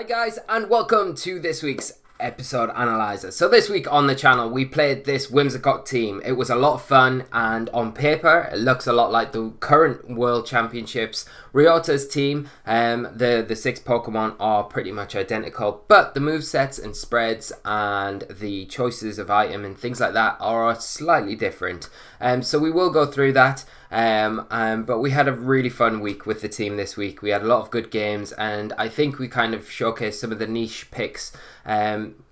guys, and welcome to this week's episode Analyser. So this week on the channel we played this Whimsicott team. It was a lot of fun, and on paper it looks a lot like the current World Championships. Ryota's team, the 6 Pokemon are pretty much identical, but the movesets and spreads and the choices of item and things like that are slightly different. So we will go through that. But we had a really fun week with the team this week. We had a lot of good games, and I think we kind of showcased some of the niche picks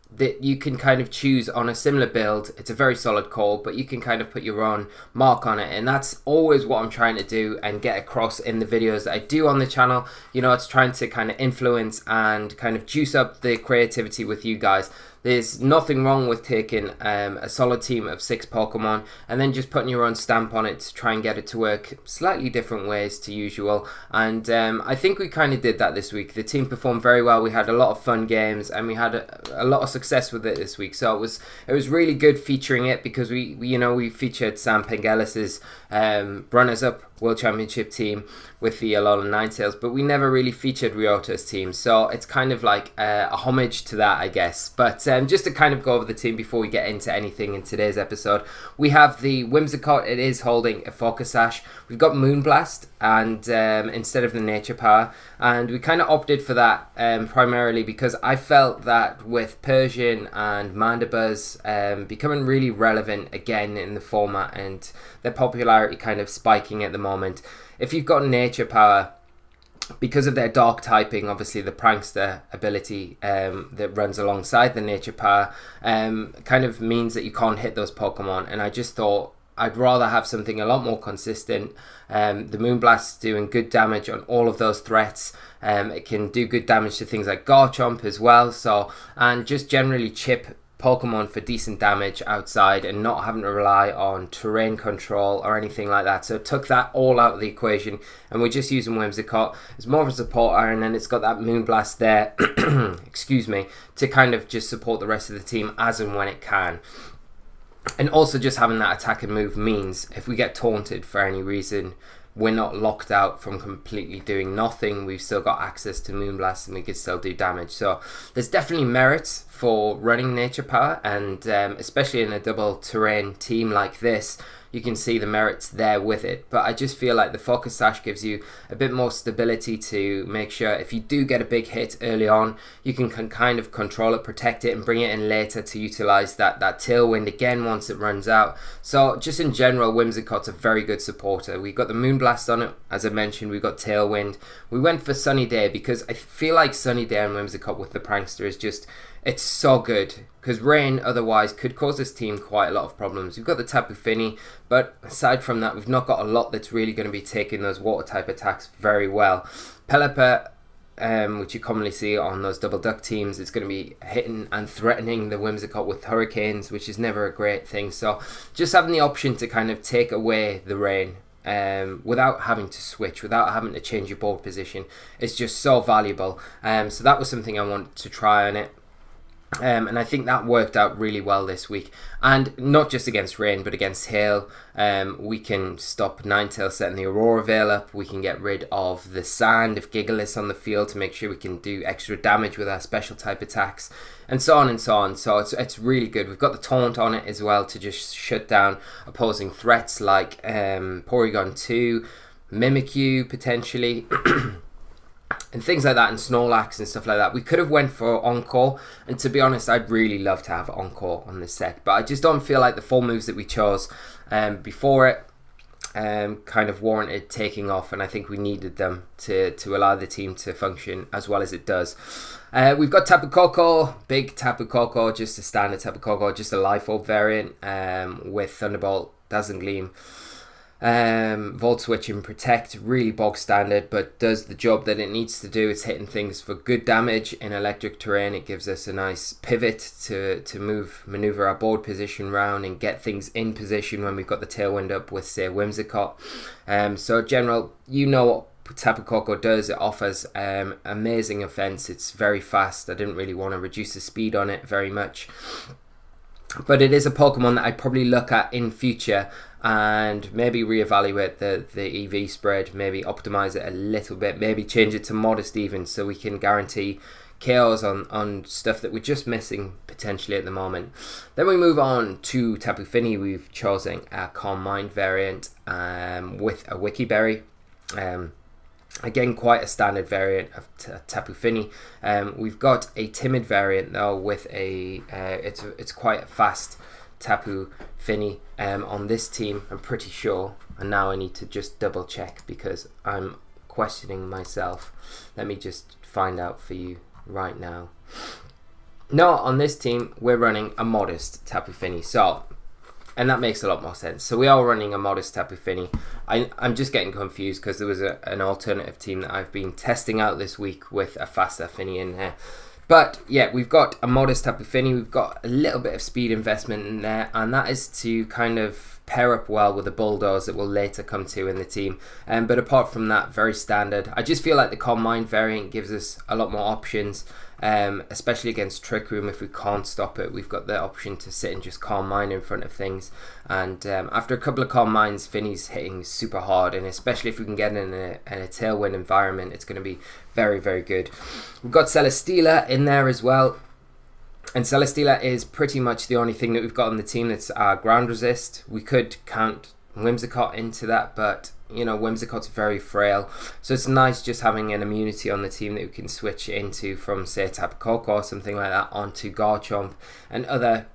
that you can kind of choose on a similar build. It's a very solid call, but you can kind of put your own mark on it, and that's always what I'm trying to do and get across in the videos that I do on the channel. You know, it's trying to kind of influence and kind of juice up the creativity with you guys. There's nothing wrong with taking a solid team of 6 Pokemon and then just putting your own stamp on it to try and get it to work slightly different ways to usual. And I think we kind of did that this week. The team performed very well. We had a lot of fun games, and we had a lot of success with it this week. So it was really good featuring it, because we featured Sam Pengelis's runners-up World Championship team with the Alolan Ninetales, but we never really featured Ryota's team, so it's kind of like a homage to that, I guess. But just to kind of go over the team before we get into anything in today's episode, we have the Whimsicott. It is holding a Focus Sash. We've got Moonblast and instead of the Nature Power, and we kind of opted for that primarily because I felt that with Persian and Mandibuzz becoming really relevant again in the format, and their popularity kind of spiking at the moment, if you've got Nature Power, because of their dark typing, obviously the Prankster ability that runs alongside the Nature Power kind of means that you can't hit those Pokemon, and I just thought I'd rather have something a lot more consistent. The Moonblast's doing good damage on all of those threats. It can do good damage to things like Garchomp as well, and just generally chip Pokemon for decent damage outside and not having to rely on terrain control or anything like that. So it took that all out of the equation, and we're just using Whimsicott. It's more of a supporter, and then it's got that Moonblast there excuse me, to kind of just support the rest of the team as and when it can. And also just having that attack and move means if we get taunted for any reason, we're not locked out from completely doing nothing. We've still got access to Moonblast, and we can still do damage. So there's definitely merits for running Nature Power, and especially in a double terrain team like this, you can see the merits there with it. But I just feel like the Focus Sash gives you a bit more stability to make sure if you do get a big hit early on, you can kind of control it, protect it, and bring it in later to utilize that Tailwind again once it runs out. So just in general, Whimsicott's a very good supporter. We got the Moonblast on it, as I mentioned. We got Tailwind. We went for Sunny Day because I feel like Sunny Day and Whimsicott with the Prankster is just, it's so good, because Rain otherwise could cause this team quite a lot of problems. We've got the Tapu Fini, but aside from that, we've not got a lot that's really going to be taking those water type attacks very well. Pelipper, which you commonly see on those double duck teams, is going to be hitting and threatening the Whimsicott with Hurricanes, which is never a great thing. So just having the option to kind of take away the Rain without having to switch, without having to change your board position, is just so valuable. So that was something I wanted to try on it. And I think that worked out really well this week, and not just against Rain but against Hail. We can stop Ninetales setting the Aurora Veil up. We can get rid of the Sand if Gigalith's on the field to make sure we can do extra damage with our special type attacks, and so on and so on. So it's really good. We've got the Taunt on it as well to just shut down opposing threats like Porygon 2, Mimikyu potentially and things like that, and Snorlax and stuff like that. We could have went for Encore, and to be honest, I'd really love to have Encore on this set, but I just don't feel like the 4 moves that we chose before it kind of warranted taking off, and I think we needed them to allow the team to function as well as it does. We've got Tapu Koko, big Tapu Koko, just a standard Tapu Koko, just a Life Orb variant with Thunderbolt, Dazzling Gleam, Volt Switch and Protect. Really bog standard, but does the job that it needs to do. It's hitting things for good damage in electric terrain. It gives us a nice pivot to maneuver our board position round and get things in position when we've got the Tailwind up with, say, Whimsicott. So general, you know what Tapu Koko does. It offers amazing offense. It's very fast. I didn't really want to reduce the speed on it very much, but it is a Pokemon that I'd probably look at in future and maybe reevaluate the EV spread, maybe optimize it a little bit, maybe change it to modest even, so we can guarantee KOs on stuff that we're just missing potentially at the moment. Then we move on to Tapu Fini. We've chosen a Calm Mind variant with a Wiki Berry. Again, quite a standard variant of Tapu Fini. We've got a timid variant though with a it's quite a fast Tapu Fini on this team, I'm pretty sure. And now I need to just double check because I'm questioning myself. Let me just find out for you right now. No, on this team we're running a modest Tapu Fini. So, and that makes a lot more sense. So we are running a modest Tapu Fini. I'm just getting confused because there was an alternative team that I've been testing out this week with a faster Fini in there. But yeah, we've got a modest Tapu Fini. We've got a little bit of speed investment in there, and that is to kind of pair up well with the Bulldoze that we'll later come to in the team. But apart from that, very standard. I just feel like the Calm Mind variant gives us a lot more options, especially against Trick Room. If we can't stop it, we've got the option to sit and just Calm Mind in front of things. And after a couple of Calm Minds, Fini's hitting super hard, and especially if we can get in a Tailwind environment, it's going to be very, very good. We've got Celesteela in there as well. And Celesteela is pretty much the only thing that we've got on the team that's ground resist. We could count Whimsicott into that, but you know, Whimsicott's very frail, so it's nice just having an immunity on the team that we can switch into from, say, Tapu Koko or something like that onto Garchomp and other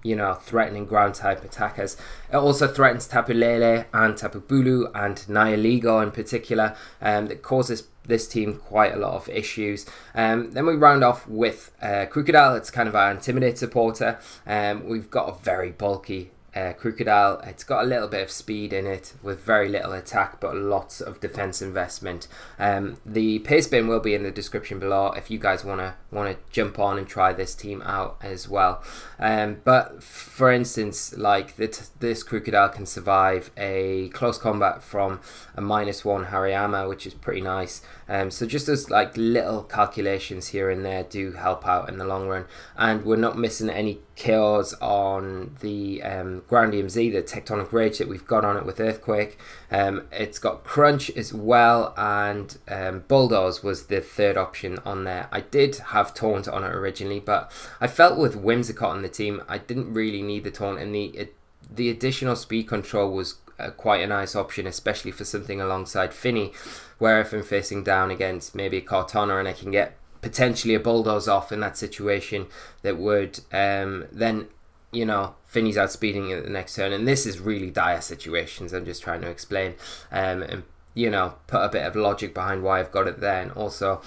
you know, threatening ground type attackers. It also threatens Tapu Lele and Tapu Bulu and Nihiligo in particular, that causes this team quite a lot of issues. Then we round off with Crocodile. It's kind of our Intimidate supporter. We've got a very bulky Crocodile. It's got a little bit of speed in it with very little attack but lots of defense investment. The Pastebin will be in the description below if you guys want to jump on and try this team out as well. But for instance, like this Crocodile can survive a close combat from a -1 Hariyama, which is pretty nice. So just as like little calculations here and there do help out in the long run, and we're not missing any KOs on the Ground EMZ, the Tectonic Rage that we've got on it with Earthquake. It's got Crunch as well, and Bulldoze was the third option on there. I did have Taunt on it originally, but I felt with Whimsicott on the team, I didn't really need the Taunt, and the additional speed control was quite a nice option, especially for something alongside Fini, where if I'm facing down against maybe a Kartana and I can get potentially a Bulldoze off in that situation, that would then, you know, Fini's outspeeding at the next turn. And this is really dire situations I'm just trying to explain, and you know, put a bit of logic behind why I've got it there. And also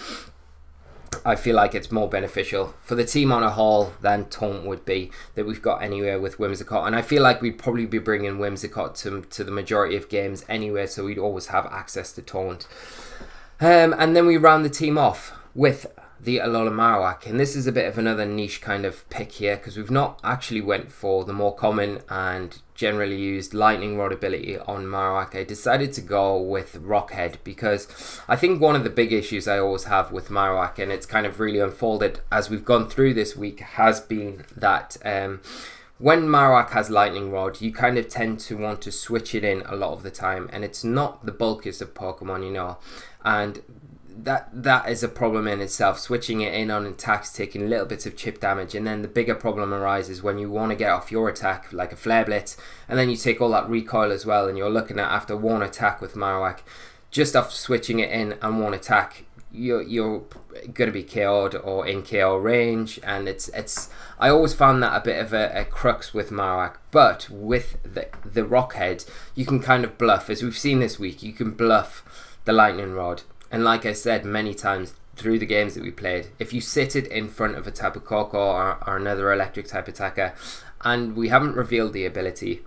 I feel like it's more beneficial for the team on a whole than Taunt would be, that we've got anywhere with Whimsicott. And I feel like we'd probably be bringing Whimsicott to the majority of games anyway, so we'd always have access to Taunt. And then we round the team off with the Alola Marowak, and this is a bit of another niche kind of pick here because we've not actually went for the more common and generally used Lightning Rod ability on Marowak. I decided to go with Rockhead because I think one of the big issues I always have with Marowak, and it's kind of really unfolded as we've gone through this week, has been that when Marowak has Lightning Rod, you kind of tend to want to switch it in a lot of the time, and it's not the bulkiest of Pokemon, you know, and that is a problem in itself, switching it in on attacks, taking little bits of chip damage. And then the bigger problem arises when you want to get off your attack like a Flare Blitz, and then you take all that recoil as well, and you're looking at, after one attack with Marowak, just off switching it in and one attack, you're going to be KO'd or in KO range. And it's I always found that a bit of a crux with Marowak. But with the Rockhead, you can kind of bluff, as we've seen this week. You can bluff the Lightning Rod. And like I said many times through the games that we played, if you sit it in front of a Tapu Koko or another electric type attacker, and we haven't revealed the ability,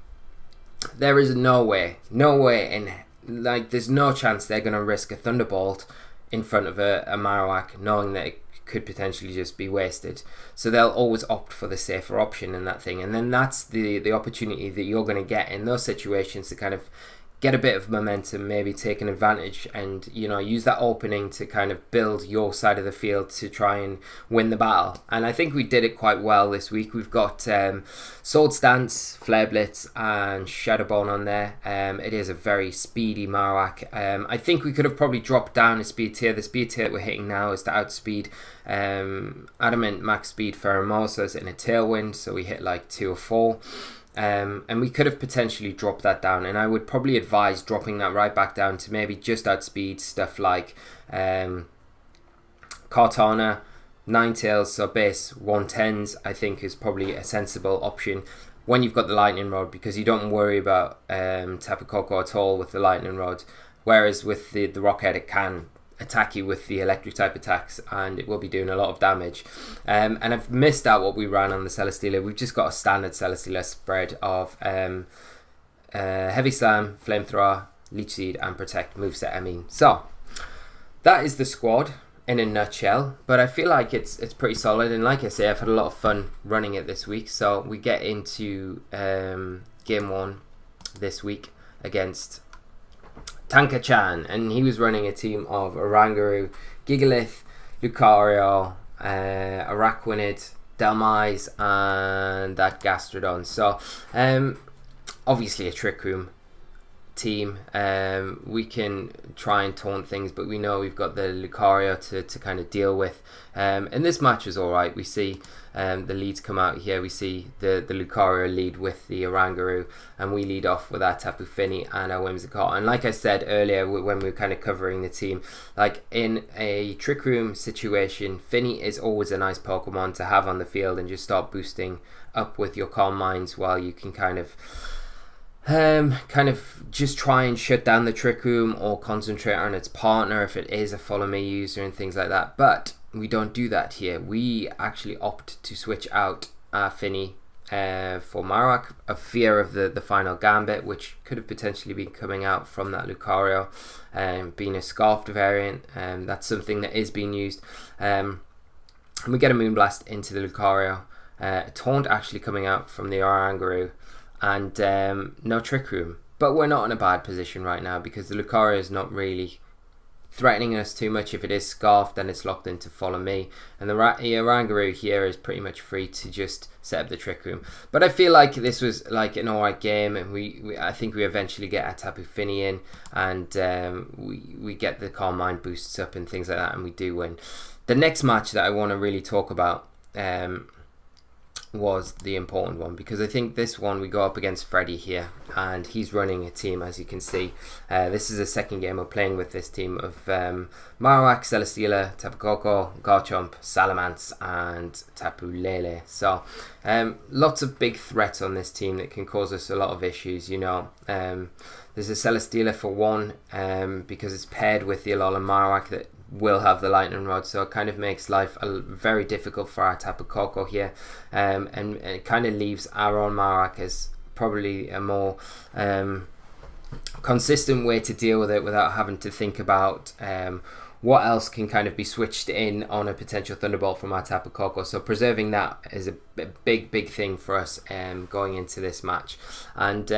there is no way in, like, there's no chance they're going to risk a Thunderbolt in front of a Marowak, knowing that it could potentially just be wasted. So they'll always opt for the safer option in that thing. And then that's the opportunity that you're going to get in those situations to kind of get a bit of momentum, maybe take an advantage and, you know, use that opening to kind of build your side of the field to try and win the battle. And I think we did it quite well this week. We've got Sword Stance, Flare Blitz and Shadowbone on there. It is a very speedy Marowak. I think we could have probably dropped down a speed tier. The speed tier that we're hitting now is to outspeed Adamant Max Speed Pheromosas in a Tailwind, so we hit like 2 or 4. And we could have potentially dropped that down, and I would probably advise dropping that right back down to maybe just outspeed stuff like Kartana, Ninetales, so base 110s I think is probably a sensible option when you've got the Lightning Rod, because you don't worry about Tapu Koko at all with the Lightning Rod, whereas with the Rock Head it can attack you with the electric type attacks and it will be doing a lot of damage. And I've missed out what we ran on the Celesteela. We've just got a standard Celesteela spread of Heavy Slam, Flamethrower, Leech Seed and Protect moveset, I mean. So that is the squad in a nutshell, but I feel like it's pretty solid, and like I say, I've had a lot of fun running it this week. So we get into game 1 this week against Tanka-chan, and he was running a team of Oranguru, Gigalith, Lucario, Araquanid, Dhelmise and that Gastrodon. So obviously a Trick Room team. We can try and taunt things, but we know we've got the Lucario to kind of deal with. And this match is alright. We see the leads come out here. We see the Lucario lead with the Oranguru, and we lead off with our Tapu Fini and our Whimsicott. And like I said earlier when we were kind of covering the team, like in a Trick Room situation, Fini is always a nice Pokemon to have on the field and just start boosting up with your Calm Minds while you can kind of just try and shut down the Trick Room or concentrate on its partner if it is a Follow Me user and things like that. But we don't do that here. We actually opt to switch out our Fini for Marowak, a fear of the final Gambit, which could have potentially been coming out from that Lucario, being a Scarfed variant. That's something that is being used. And we get a Moonblast into the Lucario. Taunt actually coming out from the Oranguru. And no Trick Room, but we're not in a bad position right now because the Lucario is not really threatening us too much. If it is Scarfed, then it's locked into Follow Me, and the Oranguru here is pretty much free to just set up the Trick Room. But I feel like this was like an alright game, and I think we eventually get our Tapu Fini in, and we get the Calm Mind boosts up and things like that, and we do win. The next match that I want to really talk about was the important one, because I think this one we go up against Freddy here, and he's running a team, as you can see. This is the second game we're playing with this team of Marowak, Celesteela, Tapu Koko, Garchomp, Salamence and Tapu Lele. So lots of big threats on this team that can cause us a lot of issues, you know. There's a Celesteela for one, because it's paired with the Alolan Marowak that will have the Lightning Rod, so it kind of makes life very difficult for our Tapu Koko here, and it kind of leaves our own Marowak as probably a more consistent way to deal with it without having to think about what else can kind of be switched in on a potential Thunderbolt from our Tapu Koko. So preserving that is a big thing for us going into this match, and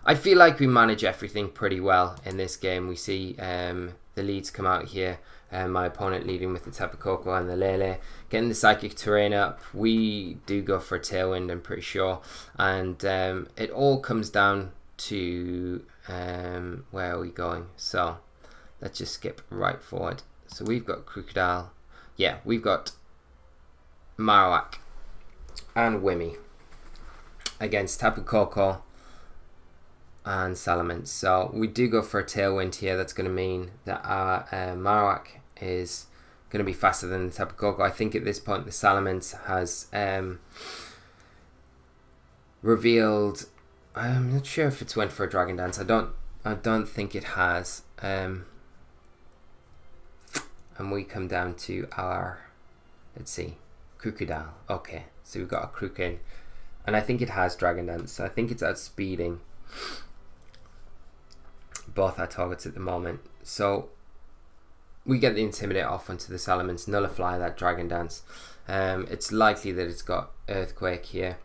I feel like we manage everything pretty well in this game. We see the leads come out here. My opponent leading with the Tapu Koko and the Lele, getting the Psychic Terrain up. We do go for a Tailwind, I'm pretty sure, and it all comes down to where are we going? So let's just skip right forward. So we've got Crocodile, yeah, we've got Marowak and Whimi against Tapu Koko and Salamence. So we do go for a Tailwind here. That's going to mean that our Marowak is going to be faster than the Tapu Koko. I think at this point the Salamence has revealed, I'm not sure if it's went for a Dragon Dance. I don't think it has. And we come down to our, let's see, Crocodile. Okay, so we've got a Crocodile, and I think it has Dragon Dance. So I think it's outspeeding both our targets at the moment. So we get the Intimidate off onto the Salamence, nullify that Dragon Dance. It's likely that it's got Earthquake here,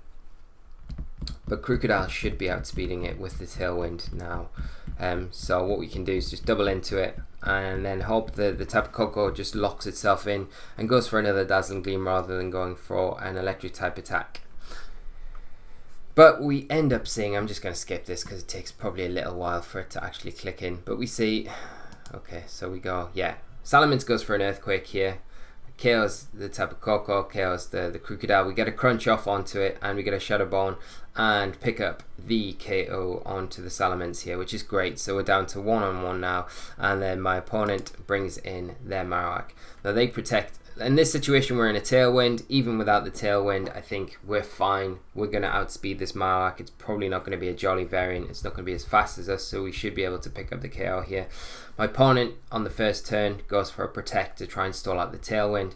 but Crocodile should be outspeeding it with the Tailwind now. So what we can do is just double into it and then hope that the Tapu Koko just locks itself in and goes for another Dazzling Gleam rather than going for an electric type attack. But we end up seeing, I'm just going to skip this because it takes probably a little while for it to actually click in, but we see, okay, so we go, yeah, Salamence goes for an Earthquake here, KOs the Tapu Koko, KOs the Crocodile. We get a Crunch off onto it and we get a Shadow Bone and pick up the KO onto the Salamence here, which is great. So we're down to 1-on-1 now, and then my opponent brings in their Marowak. Now they protect. In this situation we're in a Tailwind. Even without the Tailwind, I think we're fine. We're going to outspeed this Marowak. It's probably not going to be a Jolly variant. It's not going to be as fast as us, so we should be able to pick up the KO here. My opponent on the first turn goes for a Protect to try and stall out the Tailwind.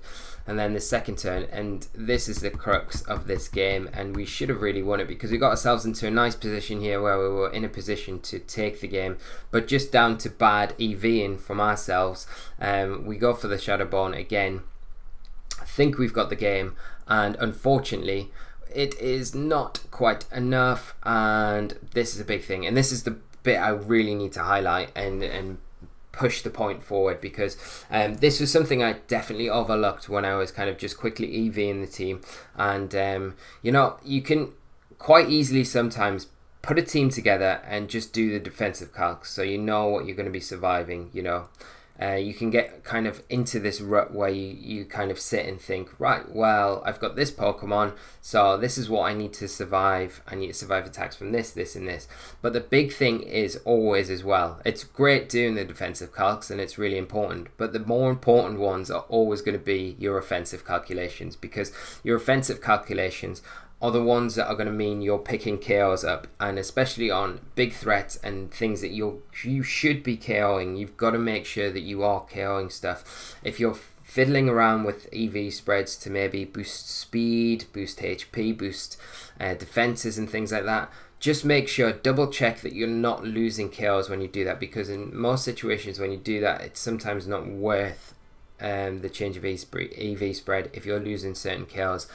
And then the second turn, and this is the crux of this game, and we should have really won it because we got ourselves into a nice position here where we were in a position to take the game, but just down to bad EVing from ourselves. We go for the Shadow Bone again. I think we've got the game, and unfortunately it is not quite enough, and this is a big thing, and this is the bit I really need to highlight and push the point forward, because this was something I definitely overlooked when I was kind of just quickly EVing the team. And you know, you can quite easily sometimes put a team together and just do the defensive calcs, so you know what you're going to be surviving. You know, you can get kind of into this rut where you kind of sit and think, right, well, I've got this Pokemon, so this is what I need to survive. I need to survive attacks from this, this, and this. But the big thing is always as well, it's great doing the defensive calcs and it's really important, but the more important ones are always going to be your offensive calculations, because your offensive calculations are the ones that are going to mean you're picking KOs up, and especially on big threats and things that you should be KOing, you've got to make sure that you are KOing stuff. If you're fiddling around with EV spreads to maybe boost speed, boost HP, boost defenses and things like that, just make sure, double check that you're not losing KOs when you do that, because in most situations when you do that, it's sometimes not worth the change of EV spread if you're losing certain KOs.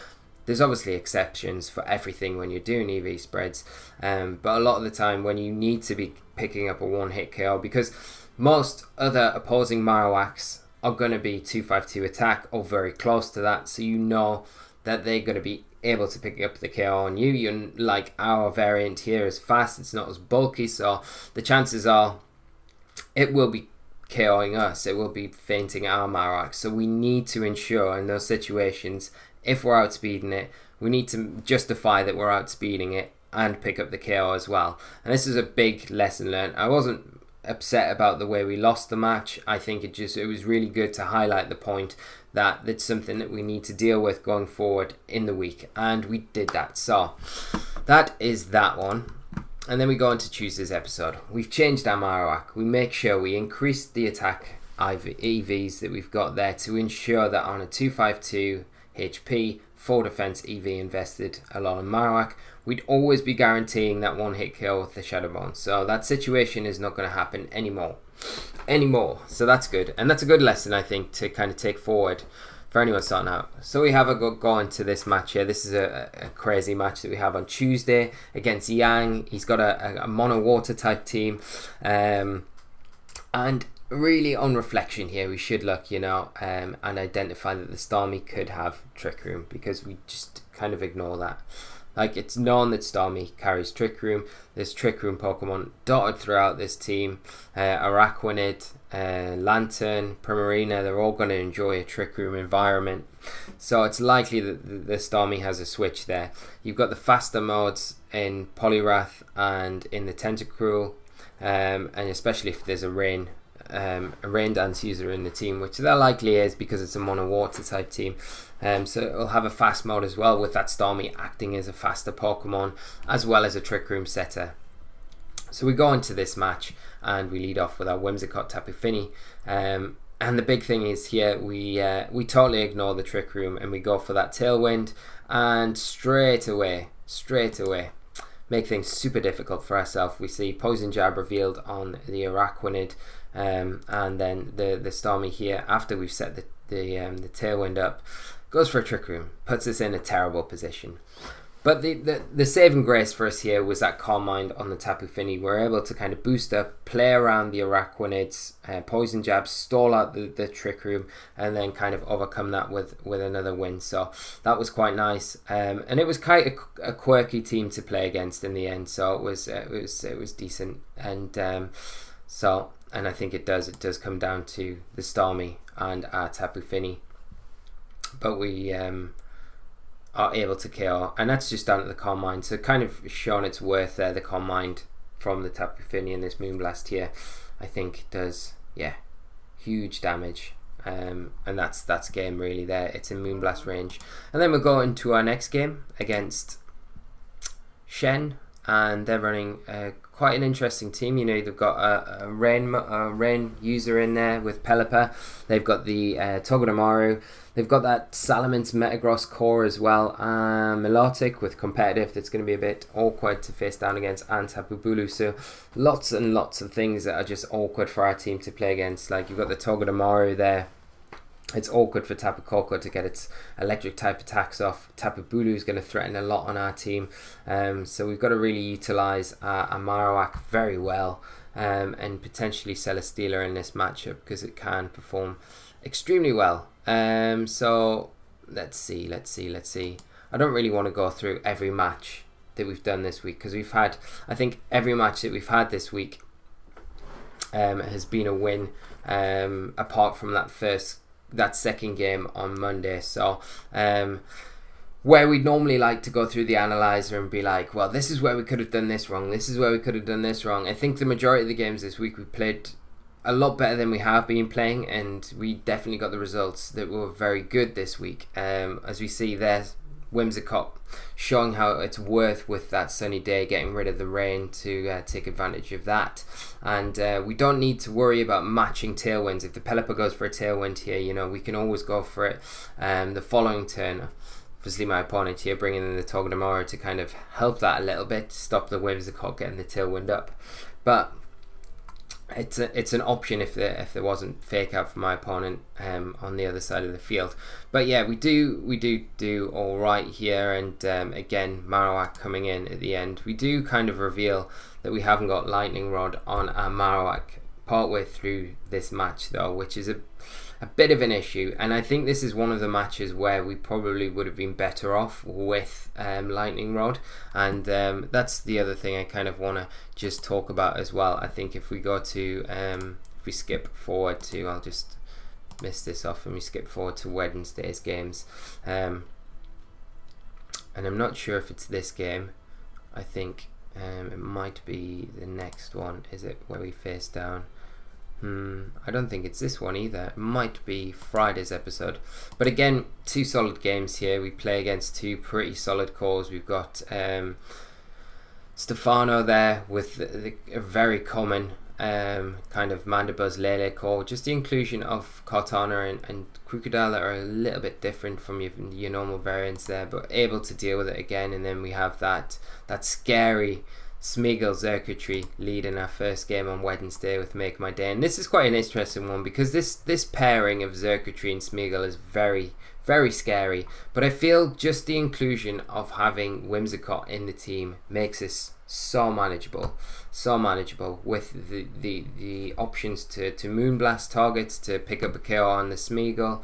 There's obviously exceptions for everything when you're doing EV spreads, but a lot of the time when you need to be picking up a one-hit KO, because most other opposing Marowaks are going to be 252 attack or very close to that, so you know that they're going to be able to pick up the KO on you. You're like, our variant here is fast, it's not as bulky, so the chances are it will be KOing us, it will be fainting our Marowak. So we need to ensure in those situations, if we're outspeeding it, we need to justify that we're outspeeding it and pick up the KO as well. And this is a big lesson learned. I wasn't upset about the way we lost the match. I think it was really good to highlight the point that it's something that we need to deal with going forward in the week, and we did that. So that is that one. And then we go on to Tuesday's episode. We've changed our Marowak. We make sure we increase the attack EVs that we've got there to ensure that on a 252 HP, 4 defense EV invested along Marowak, we'd always be guaranteeing that one hit kill with the Shadow Bone. So that situation is not going to happen anymore. So that's good, and that's a good lesson, I think, to kind of take forward for anyone starting out. So we have a go into this match here. This is a crazy match that we have on Tuesday against Yang. He's got a mono water type team, and really, on reflection here, we should look, you know, and identify that the Starmie could have Trick Room, because we just kind of ignore that. Like, it's known that Starmie carries Trick Room. There's Trick Room Pokemon dotted throughout this team. Araquanid, Lantern, Primarina, they're all going to enjoy a Trick Room environment. So it's likely that the Starmie has a switch there. You've got the faster modes in Poliwrath and in the Tentacruel, and especially if there's a Rain Dance user in the team, which there likely is because it's a mono water type team. So it'll have a fast mode as well, with that Starmie acting as a faster Pokemon as well as a Trick Room setter. So we go into this match and we lead off with our Whimsicott Tapu Fini, and the big thing is here we totally ignore the Trick Room and we go for that Tailwind, and straight away make things super difficult for ourselves. We see Poison Jab revealed on the Araquanid, and then the Starmie here, after we've set the Tailwind up, goes for a Trick Room, puts us in a terrible position. But the saving grace for us here was that Calm Mind on the Tapu Fini. We're able to kind of boost up, play around the Araquanids, Poison Jab, stall out the Trick Room, and then kind of overcome that with another win. So that was quite nice. And it was quite a quirky team to play against in the end. So it was decent. And and I think it does come down to the Stormy and our Tapu Fini. But we are able to KO, and that's just down to the Calm Mind. So kind of shown its worth there, the Calm Mind from the Tapu Fini in this Moonblast here. I think does, huge damage. And that's game really there. It's in Moonblast range. And then we'll go into our next game against Shen, and they're running quite an interesting team. You know, they've got a rain user in there with Pelipper. They've got the Togedemaru. They've got that Salamence Metagross core as well. Milotic with competitive. That's going to be a bit awkward to face down against, and Tapu Bulu. So lots and lots of things that are just awkward for our team to play against. Like you've got the Togedemaru there. It's awkward for Tapu Koko to get its electric type attacks off. Tapu Bulu is going to threaten a lot on our team. So we've got to really utilise our Marowak very well, and potentially Celesteela in this matchup because it can perform extremely well. So let's see. I don't really want to go through every match that we've done this week because I think every match that we've had this week has been a win, apart from that second game on Monday. So where we'd normally like to go through the analyzer and be like, well, this is where we could have done this wrong, this is where we could have done this wrong. I think the majority of the games this week we played a lot better than we have been playing, and we definitely got the results that were very good this week. As we see there, Whimsicott showing how it's worth with that sunny day, getting rid of the rain to take advantage of that. And we don't need to worry about matching tailwinds. If the Pelipper goes for a tailwind here, you know, we can always go for it the following turn. Obviously my opponent here bringing in the Togedemaru to kind of help that a little bit, stop the Whimsicott getting the tailwind up. But it's an option if there wasn't fake out for my opponent on the other side of the field. But yeah, we do all right here. And again, Marowak coming in at the end. We do kind of reveal that we haven't got Lightning Rod on our Marowak partway through this match though, which is a bit of an issue. And I think this is one of the matches where we probably would have been better off with Lightning Rod. And that's the other thing I kind of want to just talk about as well. I think if we go to if we skip forward to, I'll just miss this off, and we skip forward to Wednesday's games, and I'm not sure if it's this game. I think it might be the next one. Is it where we face down? I don't think it's this one either. It might be Friday's episode. But again, two solid games here. We play against two pretty solid cores. We've got Stefano there with a very common kind of Mandibuzz Lele core. Just the inclusion of Kartana and Crocodile that are a little bit different from your normal variants there, but able to deal with it again. And then we have that scary Smeagol Xurkitree lead in our first game on Wednesday with Make My Day. And this is quite an interesting one because this pairing of Xurkitree and Smeagol is very, very scary. But I feel just the inclusion of having Whimsicott in the team makes this so manageable with the options to Moonblast targets, to pick up a KO on the Smeagol,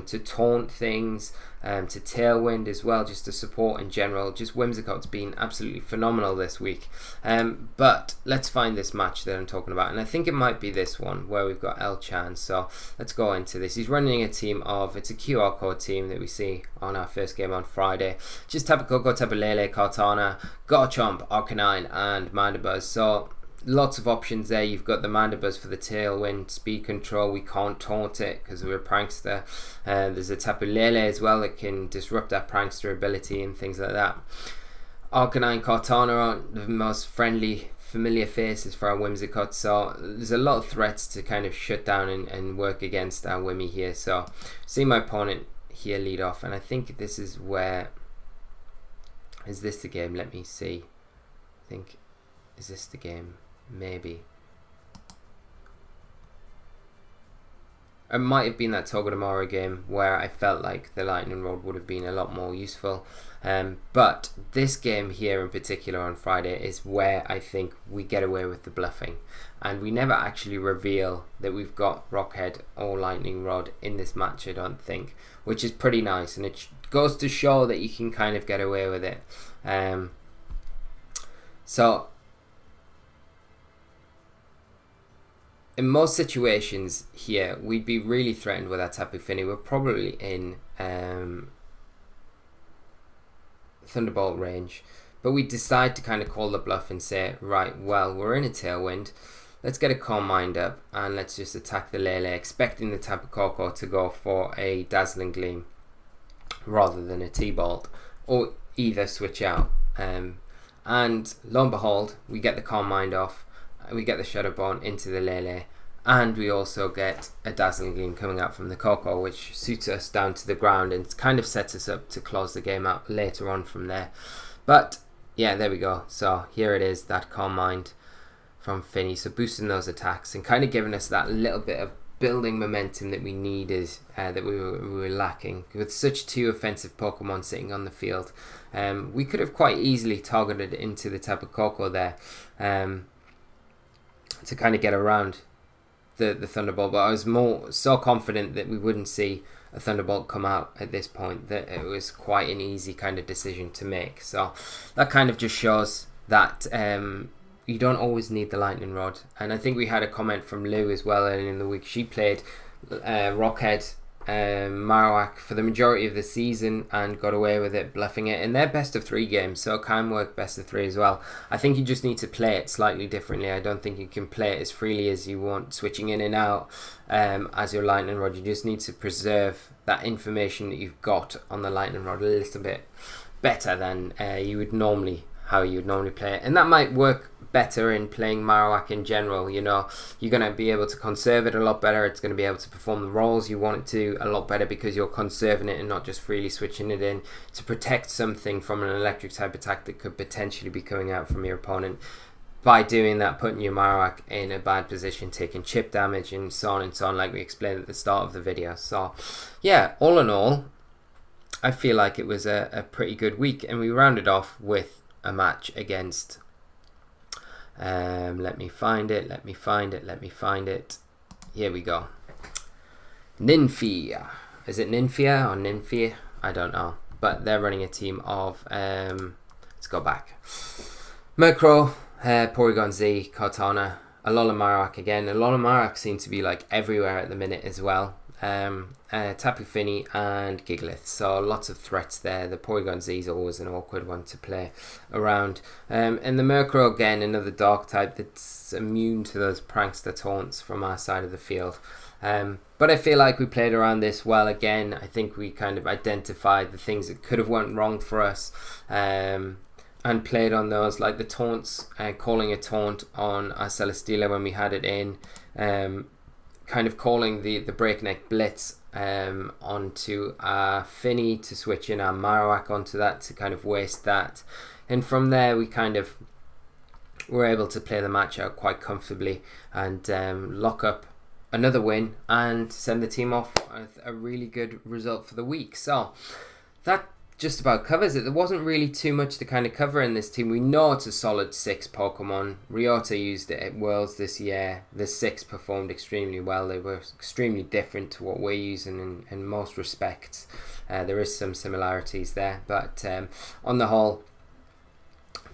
to taunt things, to Tailwind as well, just to support in general. Just Whimsicott's been absolutely phenomenal this week. But let's find this match that I'm talking about, and I think it might be this one where we've got El Chan. So let's go into this. He's running a team of, it's a QR code team that we see on our first game on Friday. Just Tapu Koko, Tapu Lele, Kartana, Garchomp, Arcanine, and Mandibuzz. So lots of options there. You've got the Mandibuzz for the Tailwind, speed control. We can't taunt it because we're a Prankster. There's a Tapu Lele as well that can disrupt that Prankster ability and things like that. Arcanine, Kartana aren't the most friendly, familiar faces for our Whimsicott, so there's a lot of threats to kind of shut down and work against our Whimi here. So see my opponent here lead off, and I think this is where, is this the game? Let me see. I think, is this the game? Maybe. it might have been that Togedemaru game where I felt like the Lightning Rod would have been a lot more useful. But this game here in particular on Friday is where I think we get away with the bluffing. And we never actually reveal that we've got Rockhead or Lightning Rod in this match, I don't think, which is pretty nice. And it goes to show that you can kind of get away with it. So in most situations here, we'd be really threatened with our Tapu Fini. We're probably in Thunderbolt range, but we decide to kind of call the bluff and say, right, well, we're in a Tailwind. Let's get a Calm Mind up and let's just attack the Lele, expecting the Tapu Koko to go for a Dazzling Gleam rather than a T-Bolt, or either switch out. And lo and behold, we get the Calm Mind off, we get the Shadow Bone into the Lele, and we also get a Dazzling Gleam coming out from the Koko, which suits us down to the ground and kind of sets us up to close the game out later on from there. But yeah, there we go. So here it is, that Calm Mind from Fini, so boosting those attacks and kind of giving us that little bit of building momentum that we needed, that we were lacking. With such two offensive Pokemon sitting on the field, we could have quite easily targeted into the Tapu Koko there to kind of get around the Thunderbolt, but I was so confident that we wouldn't see a Thunderbolt come out at this point that it was quite an easy kind of decision to make. So that kind of just shows that you don't always need the Lightning Rod. And I think we had a comment from Lou as well earlier in the week. She played Rockhead Marowak for the majority of the season and got away with it, bluffing it in their best of 3 games, so it can work best of 3 as well. I think you just need to play it slightly differently. I don't think you can play it as freely as you want, switching in and out as your Lightning Rod. You just need to preserve that information that you've got on the Lightning Rod a little bit better than you would normally play it, and that might work better in playing Marowak in general. You know, you're going to be able to conserve it a lot better. It's going to be able to perform the roles you want it to a lot better because you're conserving it and not just freely switching it in to protect something from an electric type attack that could potentially be coming out from your opponent. By doing that, putting your Marowak in a bad position, taking chip damage and so on, like we explained at the start of the video. So yeah, all in all, I feel like it was a pretty good week, and we rounded off with a match against let me find it. Here we go. Ninfia. Is it Ninfia or Ninfia? I don't know. But they're running a team of let's go back. Murkrow, Porygon Z, Cortana, Alola Marowak again. Alola Marowak seem to be like everywhere at the minute as well. Tapu Fini and Gigalith, so lots of threats there. The Porygon Z is always an awkward one to play around, and the Murkrow again, another dark type that's immune to those prankster taunts from our side of the field. But I feel like we played around this well again. I think we kind of identified the things that could have went wrong for us, and played on those, like the taunts, calling a taunt on our Celesteela when we had it in, kind of calling the breakneck blitz onto our Fini to switch in our Marowak onto that to kind of waste that, and from there we kind of were able to play the match out quite comfortably and lock up another win and send the team off with a really good result for the week. So that just about covers it. There wasn't really too much to kind of cover in this team. We know it's a solid 6 Pokemon. Ryota used it at Worlds this year. The 6 performed extremely well. They were extremely different to what we're using in most respects. There is some similarities there, but on the whole,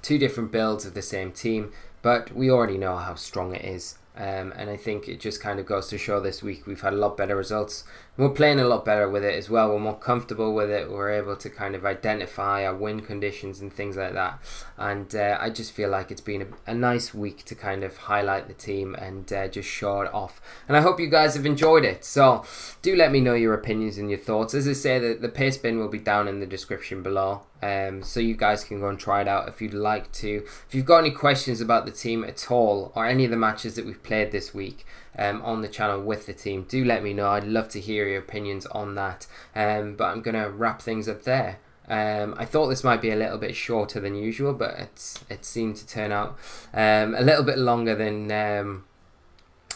2 different builds of the same team, but we already know how strong it is. And I think it just kind of goes to show this week we've had a lot better results. We're playing a lot better with it as well. We're more comfortable with it. We're able to kind of identify our win conditions and things like that. And I just feel like it's been a nice week to kind of highlight the team and just show it off. And I hope you guys have enjoyed it. So do let me know your opinions and your thoughts. As I say, the Pastebin will be down in the description below. So you guys can go and try it out if you'd like to. If you've got any questions about the team at all, or any of the matches that we've played this week on the channel with the team, do let me know. I'd love to hear your opinions on that. But I'm going to wrap things up there. I thought this might be a little bit shorter than usual, but it seemed to turn out a little bit longer than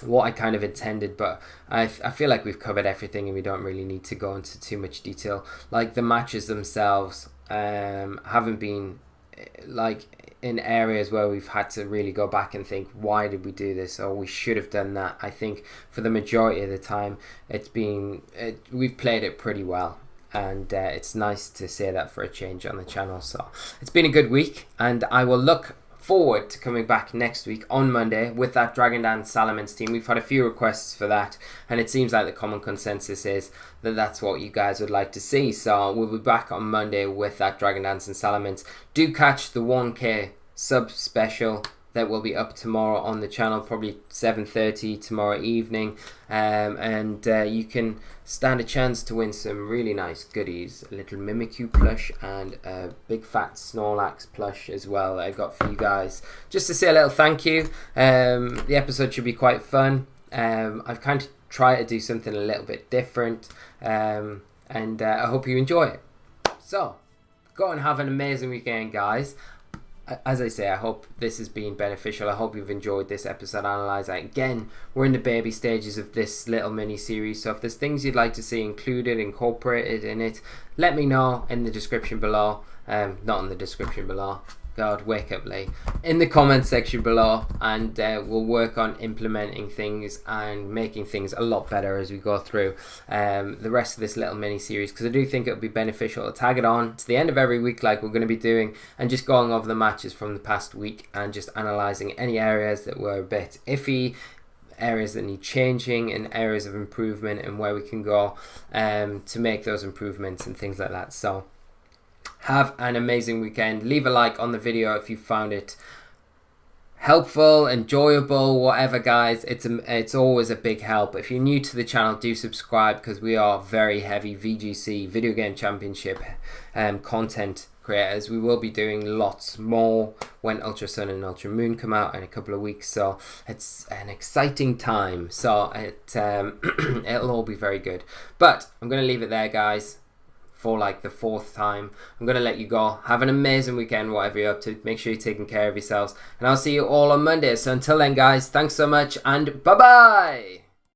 what I kind of intended, but I feel like we've covered everything and we don't really need to go into too much detail. Like the matches themselves haven't been like in areas where we've had to really go back and think, why did we do this, or we should have done that. I think for the majority of the time we've played it pretty well, and it's nice to say that for a change on the channel. So it's been a good week, and I will look forward to coming back next week on Monday with that Dragon Dance Salamence team. We've had a few requests for that, and it seems like the common consensus is that that's what you guys would like to see. So we'll be back on Monday with that Dragon Dance and Salamence. Do catch the 1k sub special that will be up tomorrow on the channel, probably 7:30 tomorrow evening, and you can stand a chance to win some really nice goodies, a little Mimikyu plush and a big fat Snorlax plush as well that I got for you guys, just to say a little thank you. The episode should be quite fun. I've kind of tried to do something a little bit different, and I hope you enjoy it. So go and have an amazing weekend, guys. As I say, I hope this has been beneficial. I hope you've enjoyed this episode Analyser. Again, we're in the baby stages of this little mini series, so if there's things you'd like to see included, incorporated in it, let me know in the description below. Not in the description below. God, wake up, Lee. In the comment section below, and we'll work on implementing things and making things a lot better as we go through the rest of this little mini series, because I do think it would be beneficial to tag it on to the end of every week like we're going to be doing, and just going over the matches from the past week and just analysing any areas that were a bit iffy, areas that need changing, and areas of improvement, and where we can go to make those improvements and things like that. So have an amazing weekend. Leave a like on the video if you found it helpful, enjoyable, whatever, guys. It's always a big help. If you're new to the channel, do subscribe, because we are very heavy VGC, Video Game Championship content creators. We will be doing lots more when Ultra Sun and Ultra Moon come out in a couple of weeks, so it's an exciting time. So it'll all be very good. But I'm going to leave it there, guys, for like the 4th time. I'm going to let you go. Have an amazing weekend, whatever you're up to. Make sure you're taking care of yourselves, and I'll see you all on Monday. So until then, guys, thanks so much, and bye-bye!